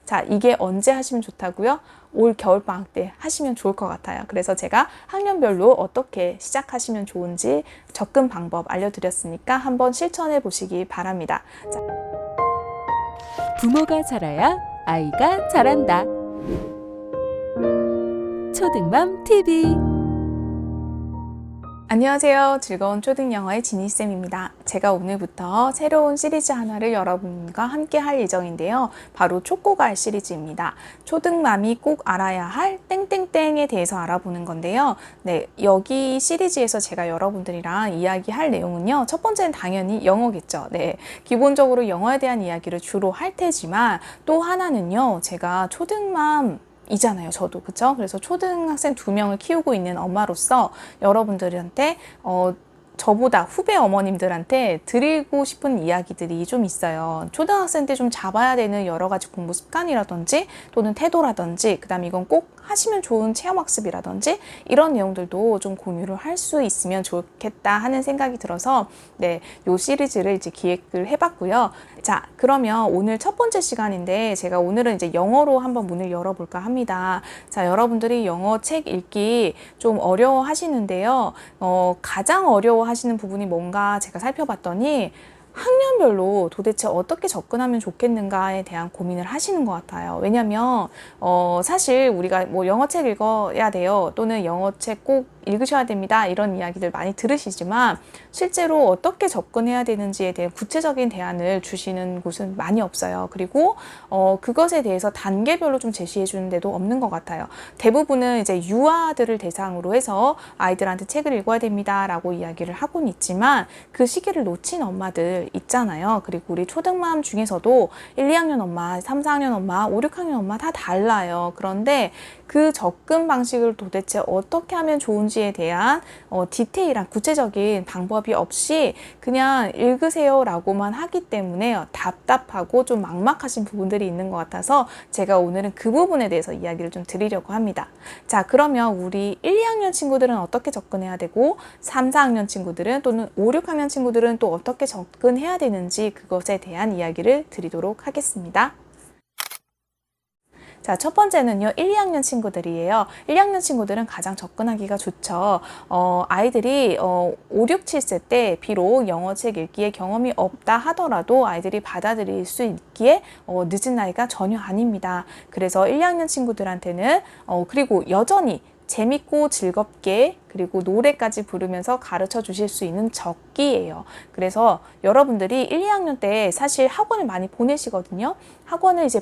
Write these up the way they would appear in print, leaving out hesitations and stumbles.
자, 이게 언제 하시면 좋다고요? 올 겨울방학 때 하시면 좋을 것 같아요. 그래서 제가 학년별로 어떻게 시작하시면 좋은지 접근 방법 알려드렸으니까 한번 실천해 보시기 바랍니다. 자. 부모가 잘해야 아이가 잘한다. 초등맘 TV. 안녕하세요. 즐거운 초등영어의 지니쌤입니다. 제가 오늘부터 새로운 시리즈 하나를 여러분과 함께 할 예정인데요. 바로 초코갈 시리즈입니다. 초등맘이 꼭 알아야 할 땡땡땡에 대해서 알아보는 건데요. 네, 여기 시리즈에서 제가 여러분들이랑 이야기할 내용은요. 첫 번째는 당연히 영어겠죠. 네, 기본적으로 영어에 대한 이야기를 주로 할 테지만 또 하나는요. 제가 초등맘 이잖아요, 저도. 그쵸? 그래서 초등학생 2명을 키우고 있는 엄마로서 여러분들한테 저보다 후배 어머님들한테 드리고 싶은 이야기들이 좀 있어요. 초등학생 때 좀 잡아야 되는 여러 가지 공부 습관이라든지 또는 태도라든지 그다음에 이건 꼭 하시면 좋은 체험학습이라든지 이런 내용들도 좀 공유를 할 수 있으면 좋겠다 하는 생각이 들어서 네, 요 시리즈를 이제 기획을 해봤고요. 자, 그러면 오늘 첫 번째 시간인데 제가 오늘은 이제 영어로 한번 문을 열어볼까 합니다. 자, 여러분들이 영어 책 읽기 좀 어려워 하시는데요. 가장 어려워 하시는 부분이 뭔가 제가 살펴봤더니 학년별로 도대체 어떻게 접근하면 좋겠는가에 대한 고민을 하시는 것 같아요. 왜냐면 사실 우리가 뭐 영어책 읽어야 돼요. 또는 영어책 꼭 읽으셔야 됩니다. 이런 이야기들 많이 들으시지만 실제로 어떻게 접근해야 되는지에 대한 구체적인 대안을 주시는 곳은 많이 없어요. 그리고 그것에 대해서 단계별로 좀 제시해 주는 데도 없는 것 같아요. 대부분은 이제 유아들을 대상으로 해서 아이들한테 책을 읽어야 됩니다. 라고 이야기를 하고는 있지만 그 시기를 놓친 엄마들 있잖아요. 그리고 우리 초등맘 중에서도 1, 2학년 엄마, 3, 4학년 엄마, 5, 6학년 엄마 다 달라요. 그런데 그 접근 방식을 도대체 어떻게 하면 좋은지에 대한 디테일한 구체적인 방법이 없이 그냥 읽으세요 라고만 하기 때문에 답답하고 좀 막막하신 부분들이 있는 것 같아서 제가 오늘은 그 부분에 대해서 이야기를 좀 드리려고 합니다. 자, 그러면 우리 1, 2학년 친구들은 어떻게 접근해야 되고 3, 4학년 친구들은 또는 5, 6학년 친구들은 또 어떻게 접근해야 되는지 그것에 대한 이야기를 드리도록 하겠습니다. 자, 첫 번째는요, 1, 2학년 친구들이에요. 1, 2학년 친구들은 가장 접근하기가 좋죠. 아이들이 5, 6, 7세 때 비록 영어책 읽기에 경험이 없다 하더라도 아이들이 받아들일 수 있기에 늦은 나이가 전혀 아닙니다. 그래서 1, 2학년 친구들한테는 그리고 여전히 재밌고 즐겁게 그리고 노래까지 부르면서 가르쳐 주실 수 있는 적기예요. 그래서 여러분들이 1, 2학년 때 사실 학원을 많이 보내시거든요. 학원을 이제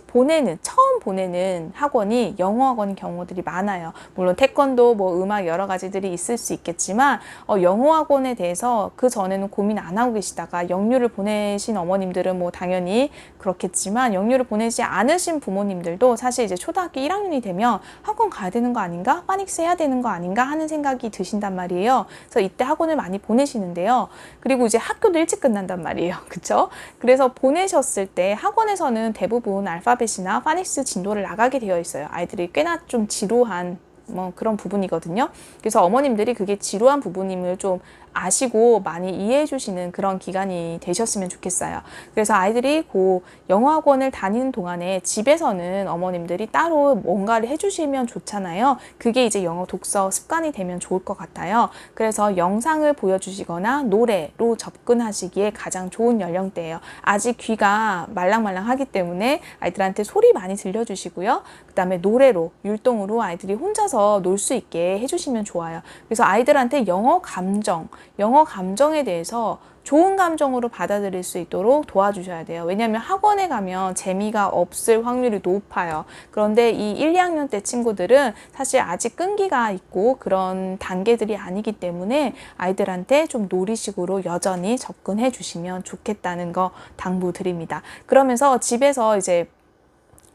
처음 보내는 학원이 영어 학원인 경우들이 많아요. 물론 태권도, 뭐 음악 여러 가지들이 있을 수 있겠지만 영어 학원에 대해서 그 전에는 고민 안 하고 계시다가 영유를 보내신 어머님들은 뭐 당연히 그렇겠지만 영유를 보내지 않으신 부모님들도 사실 이제 초등학교 1학년이 되면 학원 가야 되는 거 아닌가? 파닉스 해야 되는 거 아닌가? 하는 생각이 드신단 말이에요. 그래서 이때 학원을 많이 보내시는데요. 그리고 이제 학교도 일찍 끝난단 말이에요. 그쵸? 그래서 보내셨을 때 학원에서는 대부분 알파벳이나 파닉스 진도를 나가게 되어 있어요. 아이들이 꽤나 좀 지루한 뭐 그런 부분이거든요. 그래서 어머님들이 그게 지루한 부분임을 좀 아시고 많이 이해해 주시는 그런 기간이 되셨으면 좋겠어요. 그래서 아이들이 영어 학원을 다니는 동안에 집에서는 어머님들이 따로 뭔가를 해주시면 좋잖아요. 그게 이제 영어 독서 습관이 되면 좋을 것 같아요. 그래서 영상을 보여주시거나 노래로 접근하시기에 가장 좋은 연령대예요. 아직 귀가 말랑말랑하기 때문에 아이들한테 소리 많이 들려주시고요. 그 다음에 노래로, 율동으로 아이들이 혼자서 놀 수 있게 해주시면 좋아요. 그래서 아이들한테 영어 감정에 대해서 좋은 감정으로 받아들일 수 있도록 도와주셔야 돼요. 왜냐하면 학원에 가면 재미가 없을 확률이 높아요. 그런데 이 1, 2학년 때 친구들은 사실 아직 끈기가 있고 그런 단계들이 아니기 때문에 아이들한테 좀 놀이식으로 여전히 접근해 주시면 좋겠다는 거 당부드립니다. 그러면서 집에서 이제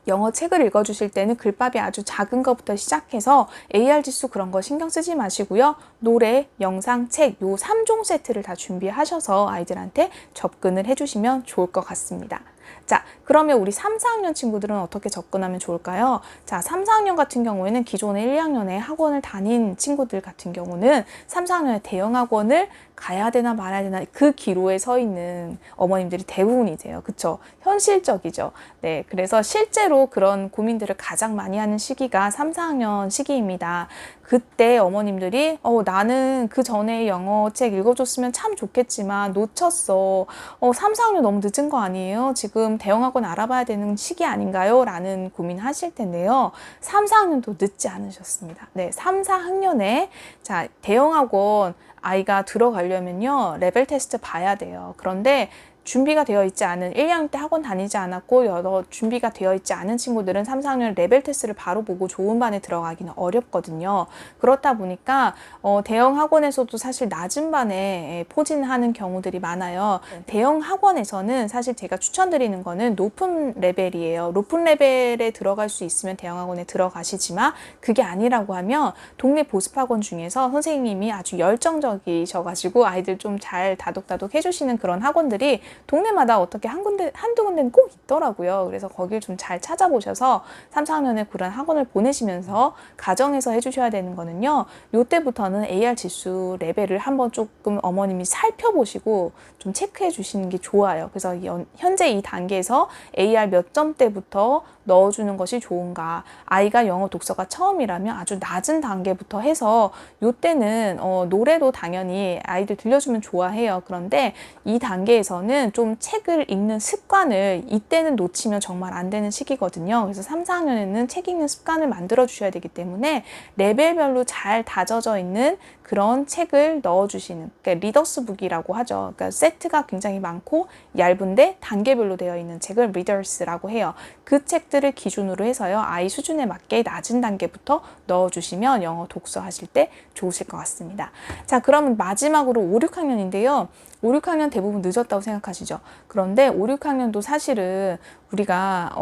영어 책을 읽어주실 때는 글밥이 아주 작은 것부터 시작해서 AR 지수 그런 거 신경 쓰지 마시고요. 노래, 영상, 책 요 3종 세트를 다 준비하셔서 아이들한테 접근을 해주시면 좋을 것 같습니다. 자, 그러면 우리 3, 4학년 친구들은 어떻게 접근하면 좋을까요? 자, 3, 4학년 같은 경우에는 기존에 1, 2학년에 학원을 다닌 친구들 같은 경우는 3, 4학년에 대형 학원을 가야 되나 말아야 되나 그 기로에 서 있는 어머님들이 대부분이세요. 그쵸? 현실적이죠. 네, 그래서 실제로 그런 고민들을 가장 많이 하는 시기가 3, 4학년 시기입니다. 그때 어머님들이 나는 그 전에 영어책 읽어줬으면 참 좋겠지만 놓쳤어. 3, 4학년 너무 늦은 거 아니에요? 지금 대형학원 알아봐야 되는 시기 아닌가요? 라는 고민하실 텐데요. 3, 4학년도 늦지 않으셨습니다. 네, 3, 4학년에 자, 대형학원 아이가 들어가려면요, 레벨 테스트 봐야 돼요. 그런데 준비가 되어 있지 않은 1, 2학년 때 학원 다니지 않았고 여러 준비가 되어 있지 않은 친구들은 3, 4학년 레벨 테스트를 바로 보고 좋은 반에 들어가기는 어렵거든요. 그렇다 보니까 대형 학원에서도 사실 낮은 반에 포진하는 경우들이 많아요. 대형 학원에서는 사실 제가 추천드리는 거는 높은 레벨이에요. 높은 레벨에 들어갈 수 있으면 대형 학원에 들어가시지만 그게 아니라고 하면 동네 보습학원 중에서 선생님이 아주 열정적이셔가지고 아이들 좀 잘 다독다독 해주시는 그런 학원들이 동네마다 어떻게 한두 군데는 꼭 있더라고요. 그래서 거길 좀 잘 찾아보셔서 3, 4학년에 그런 학원을 보내시면서 가정에서 해주셔야 되는 거는요. 요때부터는 AR 지수 레벨을 한번 조금 어머님이 살펴보시고 좀 체크해 주시는 게 좋아요. 그래서 현재 이 단계에서 AR 몇 점대부터 넣어주는 것이 좋은가. 아이가 영어 독서가 처음이라면 아주 낮은 단계부터 해서 요때는 노래도 당연히 아이들 들려주면 좋아해요. 그런데 이 단계에서는 좀 책을 읽는 습관을 이때는 놓치면 정말 안 되는 시기거든요. 그래서 3, 4학년에는 책 읽는 습관을 만들어 주셔야 되기 때문에 레벨별로 잘 다져져 있는 그런 책을 넣어주시는, 그러니까 리더스북이라고 하죠. 그러니까 세트가 굉장히 많고 얇은데 단계별로 되어 있는 책을 리더스라고 해요. 그 책들을 기준으로 해서요, 아이 수준에 맞게 낮은 단계부터 넣어주시면 영어 독서하실 때 좋으실 것 같습니다. 자, 그러면 마지막으로 5, 6학년인데요. 5, 6학년 대부분 늦었다고 생각하시죠? 그런데 5, 6학년도 사실은 우리가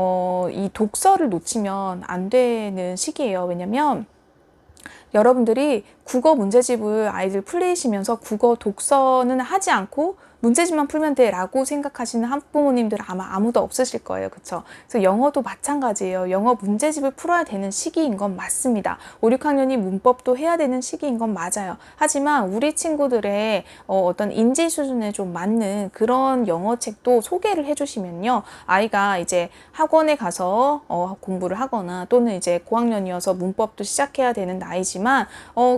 이 독서를 놓치면 안 되는 시기예요. 왜냐면 여러분들이 국어 문제집을 아이들 풀리시면서 국어 독서는 하지 않고 문제집만 풀면 돼 라고 생각하시는 학부모님들 아마 아무도 없으실 거예요. 그쵸? 그래서 영어도 마찬가지예요. 영어 문제집을 풀어야 되는 시기인 건 맞습니다. 5, 6학년이 문법도 해야 되는 시기인 건 맞아요. 하지만 우리 친구들의 어떤 인지 수준에 좀 맞는 그런 영어책도 소개를 해주시면요, 아이가 이제 학원에 가서 공부를 하거나 또는 이제 고학년이어서 문법도 시작해야 되는 나이지만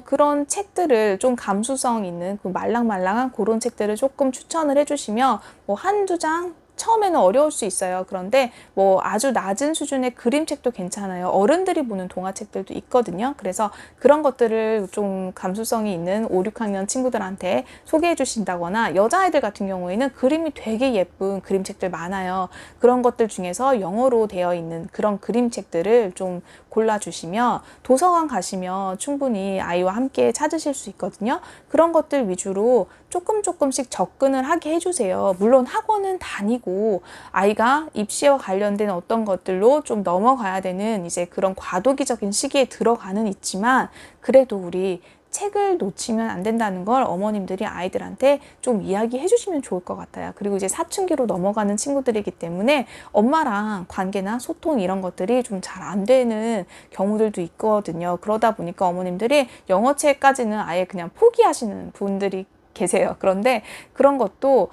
그런 책들을 좀 감수성 있는 그 말랑말랑한 그런 책들을 조금 추천을 해주시면 뭐 한두 장 처음에는 어려울 수 있어요. 그런데 뭐 아주 낮은 수준의 그림책도 괜찮아요. 어른들이 보는 동화책들도 있거든요. 그래서 그런 것들을 좀 감수성이 있는 5, 6학년 친구들한테 소개해 주신다거나, 여자아이들 같은 경우에는 그림이 되게 예쁜 그림책들 많아요. 그런 것들 중에서 영어로 되어 있는 그런 그림책들을 좀 골라주시면 도서관 가시면 충분히 아이와 함께 찾으실 수 있거든요. 그런 것들 위주로 조금씩 접근을 하게 해주세요. 물론 학원은 다니고 아이가 입시와 관련된 어떤 것들로 좀 넘어가야 되는 이제 그런 과도기적인 시기에 들어가는 있지만, 그래도 우리 책을 놓치면 안 된다는 걸 어머님들이 아이들한테 좀 이야기해 주시면 좋을 것 같아요. 그리고 이제 사춘기로 넘어가는 친구들이기 때문에 엄마랑 관계나 소통 이런 것들이 좀 잘 안 되는 경우들도 있거든요. 그러다 보니까 어머님들이 영어책까지는 아예 그냥 포기하시는 분들이 계세요. 그런데 그런 것도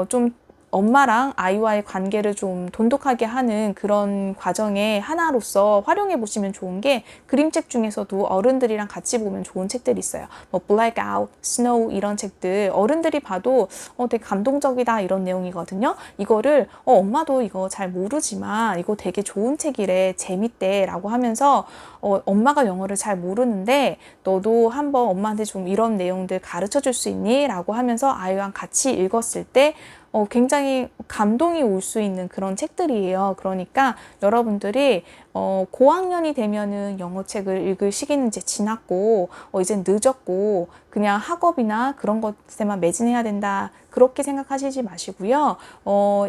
좀 엄마랑 아이와의 관계를 좀 돈독하게 하는 그런 과정의 하나로서 활용해 보시면 좋은 게, 그림책 중에서도 어른들이랑 같이 보면 좋은 책들이 있어요. 뭐 Blackout, Snow 이런 책들 어른들이 봐도 되게 감동적이다 이런 내용이거든요. 이거를 엄마도 이거 잘 모르지만 이거 되게 좋은 책이래, 재밌대 라고 하면서 엄마가 영어를 잘 모르는데 너도 한번 엄마한테 좀 이런 내용들 가르쳐 줄 수 있니? 라고 하면서 아이랑 같이 읽었을 때 굉장히 감동이 올 수 있는 그런 책들이에요. 그러니까 여러분들이 고학년이 되면은 영어책을 읽을 시기는 이제 지났고, 이제 늦었고, 그냥 학업이나 그런 것에만 매진해야 된다. 그렇게 생각하시지 마시고요.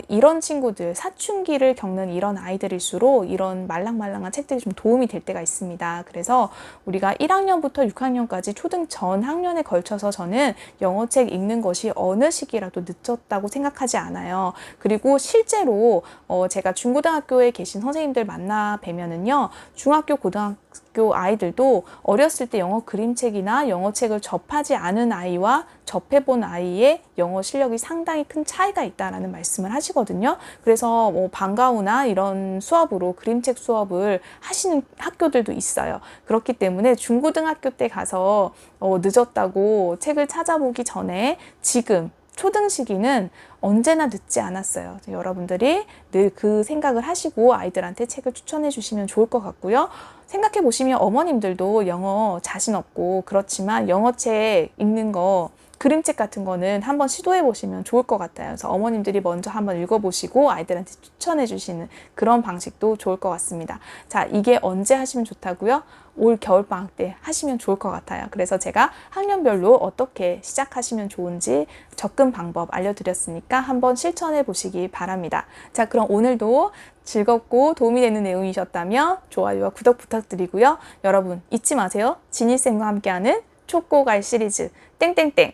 이런 친구들, 사춘기를 겪는 이런 아이들일수록 이런 말랑말랑한 책들이 좀 도움이 될 때가 있습니다. 그래서 우리가 1학년부터 6학년까지 초등 전 학년에 걸쳐서 저는 영어책 읽는 것이 어느 시기라도 늦었다고 생각하지 않아요. 그리고 실제로 제가 중고등학교에 계신 선생님들 만나 뵈면은요, 중학교, 고등학교 아이들도 어렸을 때 영어 그림책이나 영어책을 접하지 않은 아이와 접해본 아이의 영어 실력이 상당히 큰 차이가 있다라는 말씀을 하시거든요. 그래서 방과후나 이런 수업으로 그림책 수업을 하시는 학교들도 있어요. 그렇기 때문에 중고등학교 때 가서 늦었다고 책을 찾아보기 전에 지금 초등 시기는 언제나 늦지 않았어요. 여러분들이 늘 그 생각을 하시고 아이들한테 책을 추천해 주시면 좋을 것 같고요. 생각해 보시면 어머님들도 영어 자신 없고 그렇지만 영어책 읽는 거, 그림책 같은 거는 한번 시도해 보시면 좋을 것 같아요. 그래서 어머님들이 먼저 한번 읽어보시고 아이들한테 추천해 주시는 그런 방식도 좋을 것 같습니다. 자, 이게 언제 하시면 좋다고요? 올 겨울방학 때 하시면 좋을 것 같아요. 그래서 제가 학년별로 어떻게 시작하시면 좋은지 접근 방법 알려드렸으니까 한번 실천해 보시기 바랍니다. 자, 그럼 오늘도 즐겁고 도움이 되는 내용이셨다면 좋아요와 구독 부탁드리고요. 여러분 잊지 마세요. 지니쌤과 함께하는 촉고갈 시리즈 땡땡땡.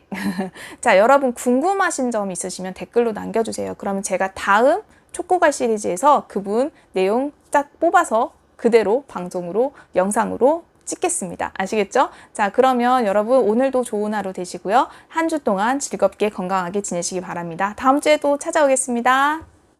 자, 여러분 궁금하신 점 있으시면 댓글로 남겨주세요. 그러면 제가 다음 촉고갈 시리즈에서 그분 내용 딱 뽑아서 그대로 방송으로 영상으로 찍겠습니다. 아시겠죠? 자, 그러면 여러분 오늘도 좋은 하루 되시고요. 한 주 동안 즐겁게 건강하게 지내시기 바랍니다. 다음 주에도 찾아오겠습니다.